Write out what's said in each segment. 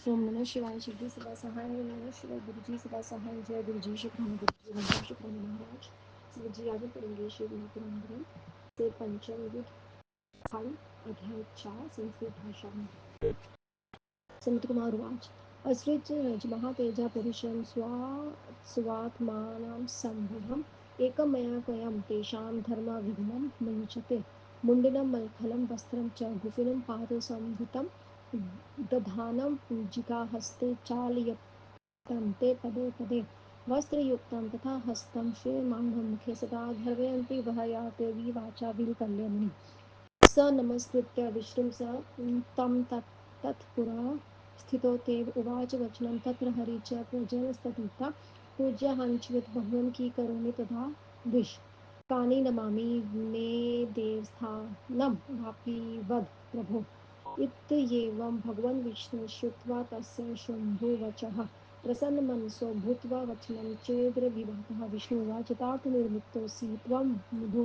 ओम नमः शिवाय। शिवजी सदा सहाय। ओम नमः शिवाय। गुरुजी सदा सहाय। जय गुरुजी। शुक्रान गुरुजी। वंदन शुक्रान महाराज। शिवजी आगे पढ़ेंगे शिव महापुराण ग्रंथ से पंचम युद्ध फल अध्याय 4 संस्कृत भाषा में। सनत कुमार उवाच असृज महातेजा पुरुषं स्वात्मानं संभवम् एकं मया कयं तेषां धर्मविघ्नं मुञ्चते मुण्डनं मल्खलं वस्त्रं च गुफिनं पादसंवृतं दधानं पूजिकाहस्ते चालयन्ते पदे पदे वस्त्रयुक्तं तथा हस्तं श्रीमाणं मुखे सदा धर्वयन्ति वह याते विवाचा विकल्यमुनि स नमस्कृत्य विष्णुं स तं तत्पुरा स्थितो तेव उवाच वचनं तत्र हरि च प्रजनस्तथा पूज्यहञ्चवित् भगवन् कीकरोमि तथा दिश कानि नमामि मे देवस्थानं वापि वद प्रभो इत्येवं भगवन् विष्णु श्रुत्वा तस्य शम्भुवचः प्रसन्नमनसो भूत्वा वचनं चेद्रविभातः विष्णुवाच तार्थनिर्मितोऽसि त्वं विभो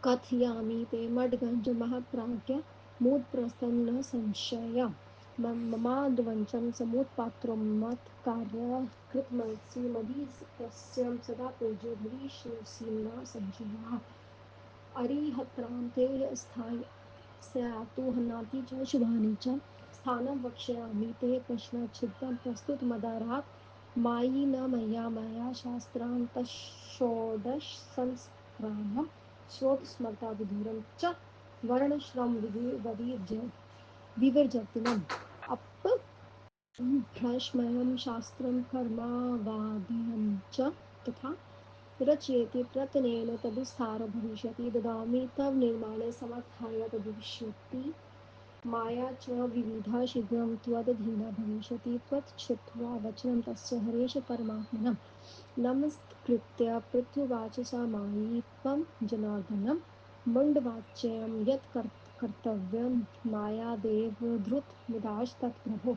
कथयामि ते मड्गञ्जमहाप्राज्ञ मूढप्रस्थं न संशय ममाद्वञ्चं समुत्पात्रो मत्कार्यकृतमसि मदीयस्य सदा पूज्यो भविष्यसि न संशयः अरिहत्रां ते स्थास्यातु हनाति च शुभानि च स्थानं वक्ष्यामि ते प्रश्नच्छिद्रं प्रस्तुतमदारात् मायि न मया शास्त्रान्तषोडशसंस्काराणां श्रोतस्मर्ता विधुरं च वर्णश्रम विवर्जतिनम् अपभ्रष्मयं शास्त्रं कर्मावादिनं च तथा रचयति प्रयत्नेन तद्विस्तारो भविष्यति ददामि तव निर्माणे समर्थाय तद्भविष्यति माया च विविधा शीघ्रं त्वदधीना भविष्यति त्वच्छ्रुत्वा वचनं तस्य हरेश परमात्मनः नमस्कृत्य पृथ्वीवाच सा मायी त्वं जनार्दनं मुण्डवाच्यं यत् कर्तव्यं मायादेव धृतमुदास्तत्प्रभो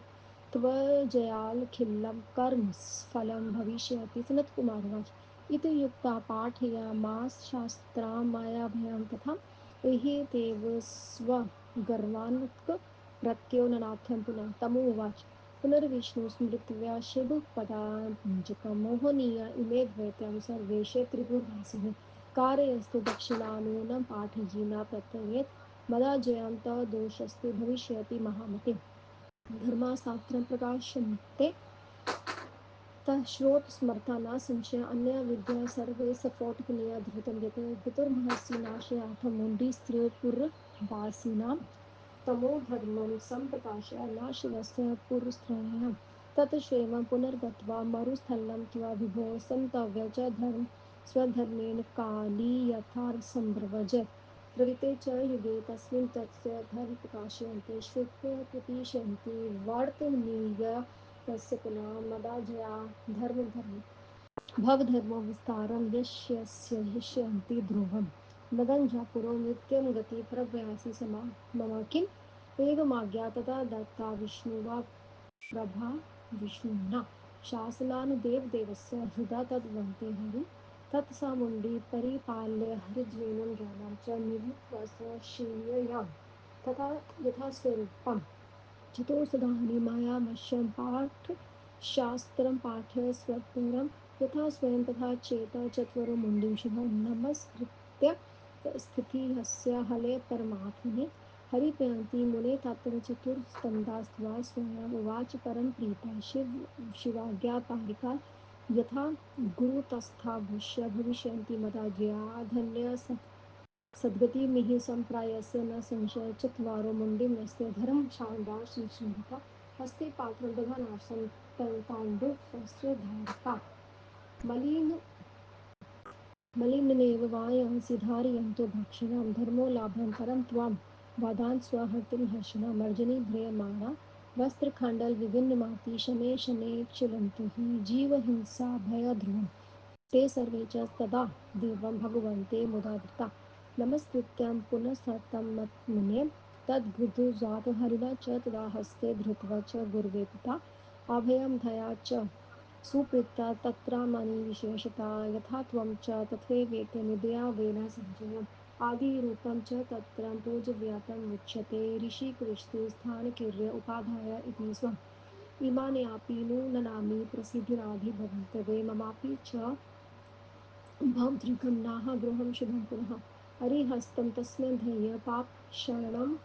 त्वजयालखिलं कर्म फलं भविष्यति सनत्कुमारोवाच इति युक्ता पाठयामास शास्त्रां मायाभयं तथा एहेतेव स्वगर्वान्वितः प्रत्यो ननाथं पुनः तमोवाच पुनर्विष्णुस्मृत्या शिवपदाञ्जकं मोहनीय इमे द्वैतं सर्वेशे त्रिपुरवासिने कार्यस्तु दक्षिणानूनं पाठयिना प्रत्ययेत् मदाजयं तदोषस्तु भविष्यति महामते धर्माशास्त्रं प्रकाशन्ते तश्रोतस्मर्था न संशय अन्या विद्या सर्वे स्फोटकनीया धृतं यत् पितुर्महर्षि नाशयार्थं मुण्डीस्त्रिपुरवासिनां तमोधर्मं सम्प्रकाश्य नाशिवस्य पुरस्त्रयं तत् क्षेमं पुनर्गत्वा मरुस्थलं त्वा विभो सन्तव्य च स्वधर्मेण काली यथासम्प्रव्रजत् द्रविते च युगे तस्मिन् तस्य धर्मप्रकाशयन्ते श्रुत्वा प्रतिशन्ति वर्तनीयस्य पुनः मदाजया भवधर्मो विस्तारं यस्य हिष्यन्ति ध्रुवम् मदञ्जापुरो नित्यं गति प्रव्यासि समा मम किम् एवमाज्ञा तदा दत्ता विष्णुवा प्रभा विष्णुना शासनान् देवदेवस्य हृदा तद्वन्ते हरि तत्सामुण्डी परिपाल्य हरिज्ञानं ज्ञानं च निरूप्य स्वशीययाम् तथा यथा स्वरूपम् चतुर्सदानि मायामश्यं पाठशास्त्रं पाठ्य स्वत्वरं यथा स्वयं तथा चेता चत्वरो मुण्डिं शुभं नमस्कृत्य स्थितिहस्य हले परमात्मने हरिपयन्ति मुने तत्र चतुर्स्कन्धास्त्वा स्वयम् उवाच परं प्रीता शिवाज्ञापालिका यथा गुरुतस्था भविष्यन्ति मदाज्ञया धन्य सद्गतिमिह सम्प्रायस्य न संशय चत्वारो मुण्डिं नस्ते धरं शाण्डा श्रीशृङ्गिका हस्ते पात्रं दधानाशं ताण्डुवस्त्रधारिका मलिनमेव वायांसि धारयन्तो भक्षिणां धर्मो लाभं परं त्वां वादान् स्वहर्तुं हर्षिणां मर्जनी ध्रियमाणा वस्त्रखण्डलविभिन्नमाति शनैः शनैः क्षुलन्तो हि जीवहिंसा भयध्रुवम् ते सर्वे च तदा देवं भगवन्ते मुदावृता नमस्कृत्यं पुनस्ततं मुने तद्बुद्धुजात हरिणा च तदा हस्ते धृत्वा च गुर्वे पिता अभयं धया च सुप्रीता तत्रामणि विशेषता यथा त्वं च तथैवेति निदया वेन सञ्जयम् आदिरूपं च तत्र पूजव्यातम् उच्यते ऋषिकृष्टिस्थानकिर्य उपाधाय इति स्वम् इमान्यापि नूननानि प्रसिद्धिराधिभवन्तवे ममापि च भवदृगं नाह गृहं शुभं पुनः हरिहस्तं तस्मिन् ध्येय पापक्षालनं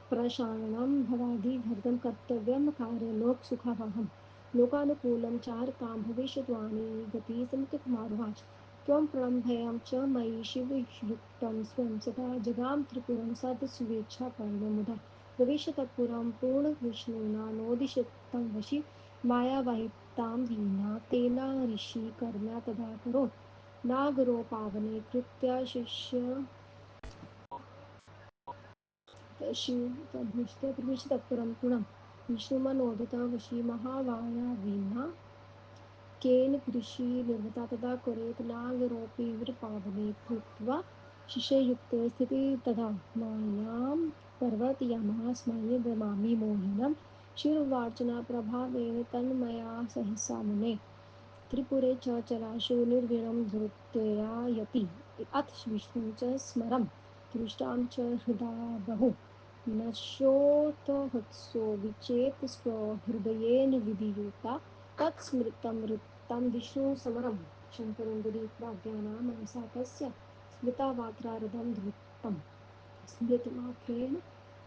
प्रशालनं भवादि घर्तं कर्तव्यं कार्यलोकसुखावहं लोकानुकूलं चारतां भविष्यद्वाणी गति समितकुमारुवाच त्वं प्रलम्भयं च मयि शिवयुक्तं स्वं सदा जगां त्रिपुरं सद्स्वेच्छापरणं मुदा प्रविश्य पूर्णविष्णुना नोदिशतं वशि मायावाहितां वीणा तेन ऋषिकर्म्या तदा करोत् नागरो पावने कृत्या शिष्यतभुस्तत्पुरं पुणं विष्णुमनोदिता वशी महावायावीना केन कृषि निर्वृता तदा कुरेत नागरोऽपि विरपावने कृत्वा शिष्ययुक्ते स्थिति तदा मायां पर्वतयामः स्मये ब्रमामि मोहिनं शिरवार्चना प्रभावेन तन्मया सहसा मुने त्रिपुरे च चलाशो निर्विणं धृत्यायति अथ विष्णुं च स्मरं दृष्टां च हृदा बहु नश्योत्थुत्सो विचेत स्वहृदयेन विधियुक्ता तत्स्मृतं विष्णुसमरं शङ्करं गृहीत्वाज्ञानां मनसा तस्य स्मृतावात्रारदं धृतम् स्मृतिमात्रेण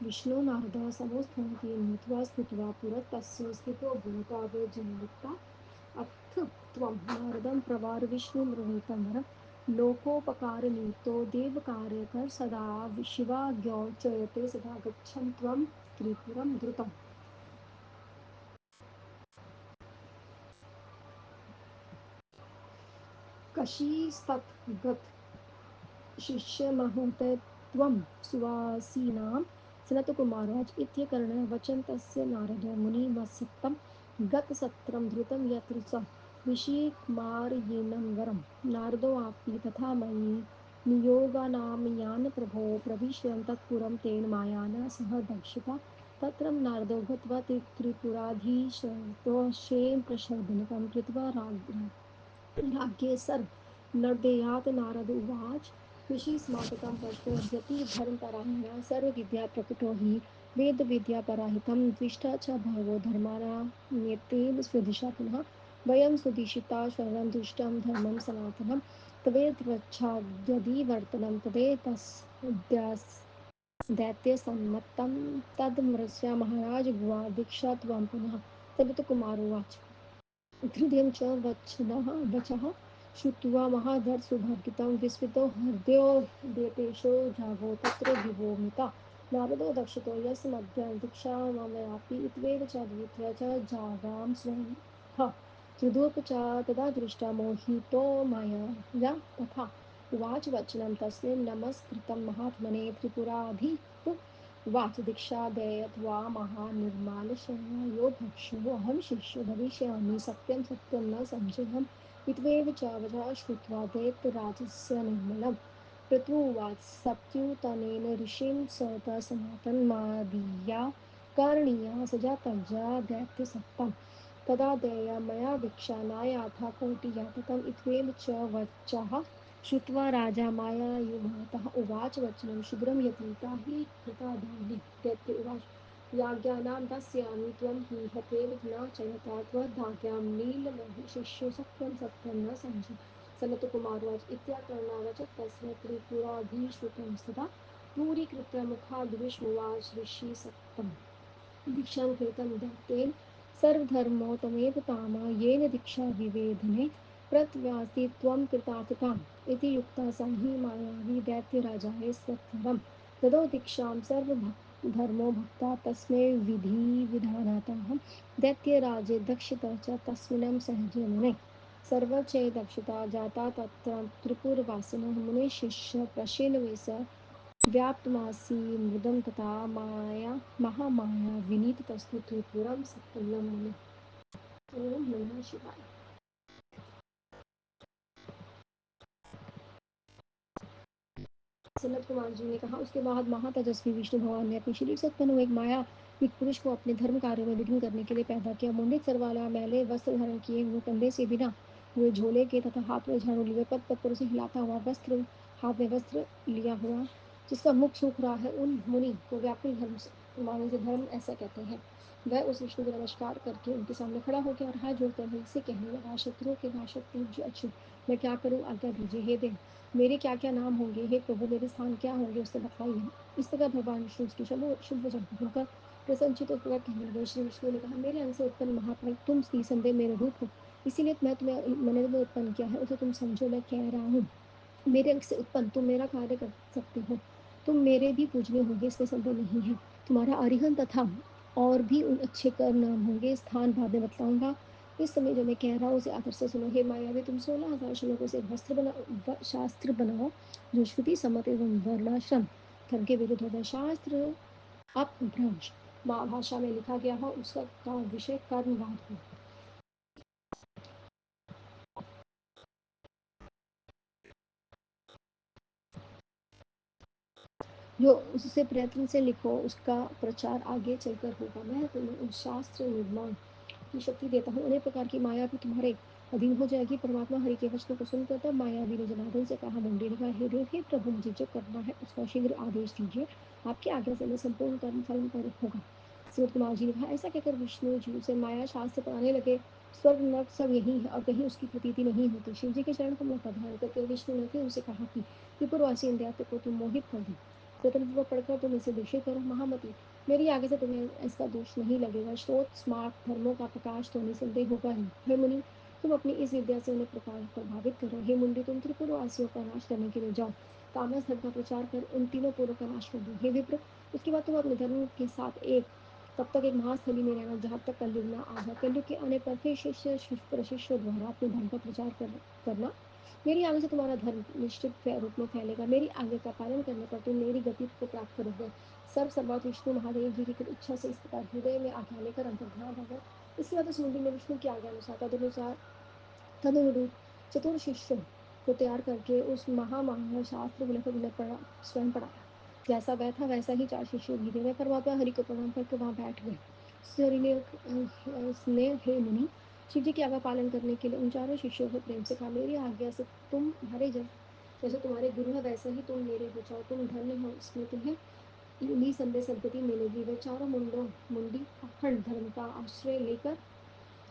विष्णो नारदः समोत्थान्ति नीत्वा स्थित्वा पुरस्तस्य स्थितो भूतावजनयुक्ता अथ त्वं नारदं प्रवार विष्णुमृणीतमर लोकोपकारनिमित्तो देवकार्यकर सदा शिवाज्ञौ चयते सदा गच्छन् त्वं त्रिपुरं द्रुतम् कशीस्तत् शिष्यमहोदयत्वं सुवासीनां सनत्कुमाराज इत्यकर्ण्य वचन्तस्य नारदो मुनिमसक्तं गतसत्रं धृतं यत्र स ऋषिकुमारयेनं वरं नारदोऽपि तथा मयि नियोगानामयान् प्रभो प्रविश्य तत्पुरं तेन मायाना सह दक्षिता तत्र नारदो गत्वा त्रिपुराधीशतोषें प्रशोभनकं कृत्वा राज्ञे सर्वनर्दयात् नारद उवाच ऋषिस्माकं प्रश्नोद्यति धर्मपरायणः सर्वविद्याप्रकटो हि वेदविद्यापराहितं द्विष्टा च बहवो धर्माणामेतेन स्वदिशा पुनः वयं सुदिशिता शरणं दुष्टं धर्मं सनातनं तवेद्वच्छाद्यदिवर्तनं दैत्यसम्मतं तदमृष्या महाराज भुवा दीक्षा त्वं पुनः सनत्कुमारोवाच हृदयं च वचः श्रुत्वा महादर्शसुभर्गितं विस्मितो हृदयोद्यतेषो जागो तत्र विभोमिता नारदो दक्षितो यस्मद्यं दीक्षामयापि इत्वेव च द्वितीया च जागां स्वयं त्रिदोप च तदा दृष्टा मोहितो मया तथा उवाच वचनं तस्मिन् नमस्कृतं महात्मने त्रिपुराधिप उवाच दीक्षादेयत्वा महानिर्मालशयो भक्षो अहं शिष्यो भविष्यामि सत्यं सत्यं न संशयम् इत्वेव च वचः श्रुत्वा दैत्यराजस्य निर्मलं क्रतुवाच सत्युतनेन ऋषिं सत सनातनमादीया करणीया सजातजा दैत्यसत्तं तदा देया मया दीक्षा नायाथा कोटियातकम् इत्वेव च वचः श्रुत्वा राजा मायायुभवतः उवाच वचनं शीघ्रं यतीता हि कृतादानि दैत्य उवाच याज्ञानां दास्यामि त्वं हि हतेव न चयता त्वदाज्ञां नीलमहि शिष्यो सत्यं सत्यं न संशय सनत्कुमारोवाच इत्याकर्णावच तस्य त्रिपुराधीश्रुतं सदा दूरीकृत्य मुखाद्विष्णुवाच ऋषिसत्तम् दीक्षां कृतं दैत्येन सर्वधर्मोत्तमेव कामा येन दीक्षा विवेधने प्रत्यास्ति त्वं कृतार्थताम् इति युक्ता स हि मायावी दैत्यराजाय सत्वरम् ददौ दीक्षां सर्वधर्मो भक्ता तस्मै विधिविधानातः दैत्यराजे दक्षितः च तस्मिन् सहजे मुने सर्वचै दक्षिता जाता तत्र त्रिपुरवासिनः मुनिशिष्य प्रशीलवेश व्याप्तमासी मृदं तथा माया महामाया विनीतस्तु त्रिपुरं सत्तल्लं मुने ओम नमः शिवाय। सनत कुमार जी ने कहा उसके बाद महातेजस्वी विष्णु भगवान ने अपने शरीर से उत्पन्न हुए एक माया एक पुरुष को अपने धर्म कार्यों में विघ्न करने के लिए पैदा किया मुंडित सर वाला मैले वस्त्र धारण किए हुए कंधे से बिना हुए झोले के तथा हाथ में झाड़ू लिए पद पद पर उसे हिलाता हुआ वस्त्र हाथ में वस्त्र लिया हुआ, जिसका मुख सूख रहा है, उन मुनि को व्याकुल धर्म माने से धर्म ऐसा कहते हैं। वह उस विष्णु को नमस्कार करके उनके सामने खड़ा हो गया और हाथ जोड़कर हरि से कहने लगा, शत्रुओं के नाशक पूज्य अच्युत, मैं क्या करूं, आज्ञा दीजिए। हे देव, मेरे क्या क्या नाम होंगे, हे प्रभु मेरे स्थान क्या होंगे, उससे बतलाइए। इस प्रकार भगवान विष्णु की शुभ वचन सुनकर प्रसन्नचित होकर कहने लगे। श्री विष्णु ने कहा, मेरे अंग से उत्पन्न महाफल तुम निसंदेह मेरे रूप हो, इसीलिए मैंने तुम्हें उत्पन्न किया है, उसे तुम समझो। मैं कह रहा हूँ, मेरे अंग से उत्पन्न तुम मेरा कार्य कर सकते हो, तुम मेरे भी पूजनीय होंगे, इसमें संदेह नहीं है। तुम्हारा अरिहंत तथा और भी उन अच्छे कर्म नाम होंगे, स्थान बाद में बतलाऊंगा। इस समय जो मैं कह रहा हूँ उसे आदर से सुनो। हे मायावी, तुम 16,000 श्लोकों से शास्त्र बनाओ जो श्रुति सम्मत एवं वर्णाश्रम धर्म के विरुद्ध होता है। शास्त्र अपभ्रंश भाषा में लिखा गया हो, उसका का विषय कर्मवाद हो। जो उससे प्रयत्न से लिखो, उसका प्रचार आगे चलकर होगा। मैं तुम्हें उस शास्त्र निर्माण की शक्ति देता हूँ, अनेक प्रकार की माया भी तुम्हारे अधीन हो जाएगी। परमात्मा हरि के वचनों को सुनकर तब मायावी ने जनार्दन से कहा, मुंडे ने कहा, हे देव, हे प्रभु, मुझे जो करना है उसका शीघ्र आदेश दीजिए, आपकी आज्ञा से मैं संपूर्ण कर्म फल पर होगा। सूरज कुमार जी ने कहा, ऐसा कहकर विष्णु जी उसे माया शास्त्र पढ़ाने लगे। स्वर्ग नर्क सब यही है और कहीं उसकी प्रतीति नहीं होती। शिव जी के चरण कमलों का ध्यान करके विष्णु ने फिर उसे कहा कि त्रिपुरवासी इन दैत्य को तुम मोहित कर दो, स्वतंत्र को पढ़कर तुम इसे दूषित करो। महामती, मेरी आगे से तुम्हें इसका दोष नहीं लगेगा। स्रोत स्मार्ट धर्मों का प्रकाश तो निसंदेह होगा ही। हे मुनि, तुम अपनी इस विद्या से उन्हें प्रकाश प्रभावित करो। हे मुंडी, तुम त्रिपुरवासियों का नाश करने के लिए जाओ, तामस धर्म का प्रचार कर उन तीनों पुरों का नाश कर दो। हे विप्र, उसके बाद तुम अपने धर्म के साथ तब तक एक महास्थली में रहना जहाँ तक कलयुग न आ जाए। कलयुग के आने पर फिर शिष्य प्रशिष्य द्वारा अपने धर्म का प्रचार करना। मेरी आज्ञा से तुम्हारा धर्म निश्चित रूप में फैलेगा। मेरी आज्ञा का पालन करने पर तुम मेरी गति को प्राप्त करोगे। सर्वसर्वा विष्णु महादेव जी की इच्छा से इस प्रकार हृदय में आज्ञा लेकर अंतर्धान हो गए। इसके बाद उस मुंडी ने विष्णु की आज्ञा अनुसार तदनुरूप चतुर शिष्यों को तैयार करके उस महामाया शास्त्र को लेकर उन्हें स्वयं पढ़ाया। जैसा वह था वैसा ही 4 शिष्य भी थे। वह परमात्मा हरि को प्रणाम करके वहां बैठ गए। हरि ने हे मुनि, शिव जी की आज्ञा पालन करने के लिए उन चारों शिष्यों को प्रेम से कहा, मेरी आज्ञा से तुम्हारे जैसे तुम्हारे गुरु है वैसे ही तुम मेरे हो जाओ। तुम धन्य हो, इसमें तुम्हें निसंदेह सदगति मिलेगी। वे चारों मुंडी अखंड धर्म का आश्रय लेकर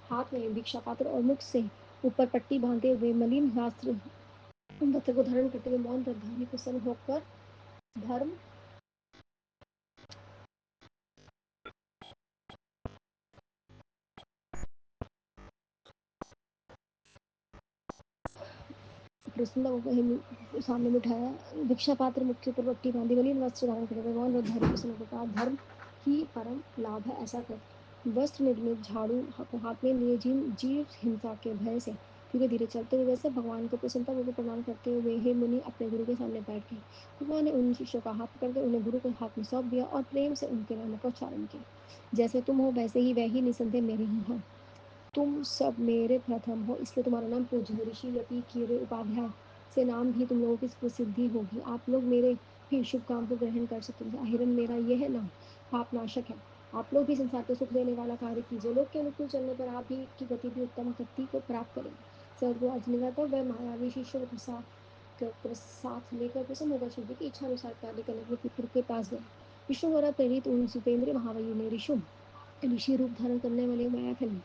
हाथ में भिक्षा पात्र और मुख से ऊपर पट्टी बांधे हुए मलिन वस्त्र को धारण करते हुए मौन व्रतधारी प्रसन्न होकर धर्म प्रसन्न होकर सामने बिठाया। भिक्षा पात्र मुख के ऊपर पट्टी बांधी, मलिन वस्त्र धारण करते हुए मौन व्रतधारी प्रसन्न होकर कहा, धर्म ही परम लाभ है, ऐसा कर। वस्त्र निर्मित झाड़ू को हाथ में लिए जीव हिंसा के भय से धीरे धीरे चलते हुए वैसे भगवान को प्रसन्नतापूर्वक प्रणाम करते हुए हे मुनि अपने गुरु के सामने बैठ गए। भगवान ने उन शिष्यों का हाथ पकड़कर उन्हें गुरु के हाथ में सौंप दिया और प्रेम से उनके नामों का उच्चारण किया। जैसे तुम हो वैसे ही वह ही निसंदेह मेरे ही हैं। तुम सब मेरे प्रथम हो, इसलिए तुम्हारा नाम पूज्य ऋषि यति कीरे उपाध्याय से नाम भी तुम लोगों की प्रसिद्धि होगी। आप लोग मेरे भी शुभ काम को ग्रहण कर सकेंगे। आहिरन मेरा यह नाम पाप नाशक है। आप लोग भी संसार को सुख देने वाला कार्य कीजिए। लोग के अनुकूल चलने पर आप भी की गति भी उत्तम गति को प्राप्त करेंगे। सदगुरु अर्जुन ने तब वह मायावी शिष्य को साथ लेकर प्रसन्न होकर शिव जी की इच्छा अनुसार कार्य करने के लिए विप्र के पास गए। विष्णु द्वारा प्रेरित उन जितेंद्र महावयु ने ऋषि रूप धारण करने वाले माया फैलाई।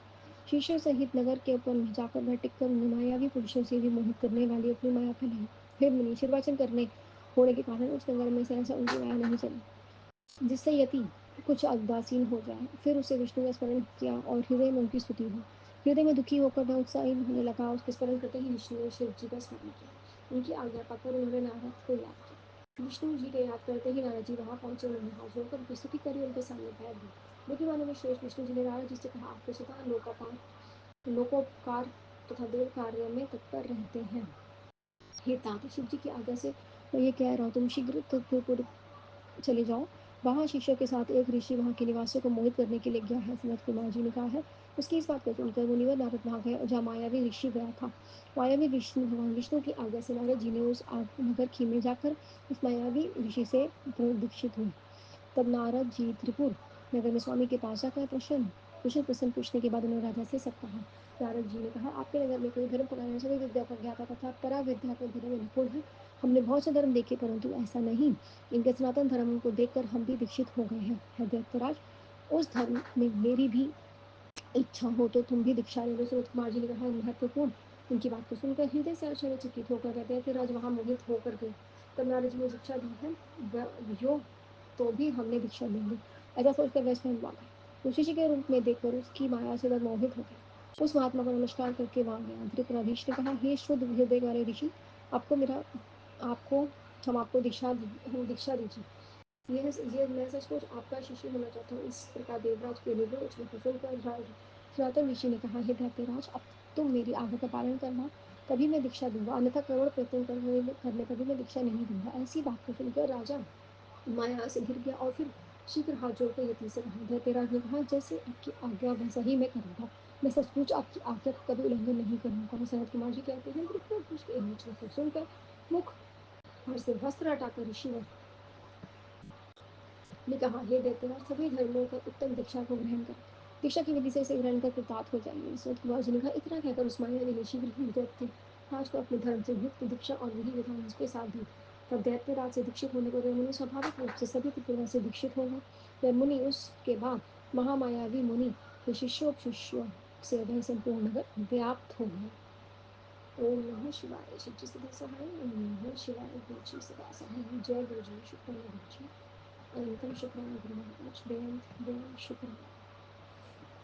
शिष्यों सहित नगर के ऊपर जाकर वह टिककर उन्हें मायावी पुरुषों से भी मोहित करने वाली अपनी माया फैलाई। फिर मुनि निर्वाचन करने होने के कारण उस नगर में सहसा उनकी माया नहीं चली, जिससे यति कुछ उदासीन हो जाए। फिर उसे विष्णु का स्मरण किया और हृदय में उनकी स्तुति हुई। हृदय में दुखी होकर वह उत्साही होने लगा। उसके स्मरण करते ही विष्णु ने शिव जी का स्मरण किया। उनकी आज्ञा पाकर उन्होंने नारद को याद किया। विष्णु जी के याद करते ही नारद जी वहां पहुंचे। उन्होंने हाथ जोड़कर उनकी स्तुति करी, उनके सामने बैठ गए। बुद्धिमानों में श्रेष्ठ विष्णु जी ने नारद जी से कहा, आप तो सदा लोकोपकार तथा देव कार्य में तत्पर रहते हैं। हे तात, शिव जी की आज्ञा से मैं ये कह रहा हूँ, तुम शीघ्र त्रिपुर चले जाओ। वहाँ शिष्यों के साथ एक ऋषि वहाँ के निवासियों को मोहित करने के लिए गया है। सनत कुमार जी ने कहा है। उसकी इस बात को सुनकर मुनिवर नारद वहाँ गए और जहाँ मायावी ऋषि गया था। मायावी विष्णु भगवान विष्णु की आज्ञा से नारद जी ने उस नगर खी में जाकर उस मायावी ऋषि से दीक्षित हुए। तब नारद जी त्रिपुर नगर में स्वामी के पास जाकर कुशल प्रश्न पूछने के बाद उन्होंने राजा से सब कहा। नारद जी ने कहा, आपके नगर में कोई धर्म पुराने सभी विद्या पर ज्ञाता तथा परा विद्या को धर्म में निपुण है। हमने बहुत से धर्म देखे, परंतु ऐसा नहीं। इनके सनातन धर्म को देखकर हम भी दीक्षित हो गए हैं। है दैत्यराज, उस धर्म में मेरी भी इच्छा हो तो तुम भी दीक्षा ले लो। सूरज कुमार जी ने कहा, महत्वपूर्ण। उनकी बात को सुनकर हृदय से आश्चर्यचकित होकर दैत्यराज वहां मोहित होकर गए। तब नारद जी ने दीक्षा दी है यो, तो भी हमने दीक्षा ले ली। ऐसा सोचकर वह स्वयं वहां गए। ऋषि के रूप में देखकर उसकी माया से वह मोहित हो गया। उस महात्मा को नमस्कार करके वहां गया। धृतराधीश ने कहा, हे शुद्ध हृदय वाले ऋषि, आपको मेरा आपको हम आपको दीक्षा दीजिए। ये मैं सचमुच आपका शिष्य होना चाहता हूँ। इस प्रकार देवराज के निगुण वचनों को सुनकर सनातन ऋषि ने कहा, हे दैत्यराज, अब तुम मेरी आज्ञा का पालन करना, तभी मैं दीक्षा दूंगा, अन्यथा करोड़ प्रयत्न करने पर भी मैं दीक्षा नहीं दूंगा। ऐसी बात को सुनकर राजा माया से गिर गया और फिर शीघ्र हाथ जोड़कर यति से कहा। दैत्यराज ने कहा, जैसे आपकी आज्ञा वैसा ही मैं करूंगा। मैं सचमुच आपकी आज्ञा का कभी उल्लंघन नहीं करूंगा। सनत कुमार जी कहते हैं, धृतराज के इन वचनों को सुनकर मुख पर से वस्त्र हटाकर ऋषिवर ने कहा, हे दैत्यराज, सभी धर्मों का उत्तम दीक्षा को ग्रहण कर, दीक्षा की विधि से इसे ग्रहण कर कृतार्थ हो जाएंगे। सनत कुमार जी ने कहा, इतना कहकर उस मायावी ने शीघ्र ही दैत्यराज को अपने धर्म से युक्त दीक्षा और विधि विधान के साथ दी। तब दैत्यराज से दीक्षित होने पर वह मुनि स्वाभाविक रूप से सभी त्रिपुरा से दीक्षित हो गए। वह मुनि उसके बाद महामायावी मुनि के शिष्यों से वह संपूर्ण नगर व्याप्त हो गया। ओम नमः शिवाय। शिव जी सदा सहाय। ओम नमः शिवाय। गुरु जी सदा सहाय। जय गुरु जी। शुक्राना गुरु जी। अनंतम शुक्राना गुरु महाराज। बेअंत बेअंत शुक्राना।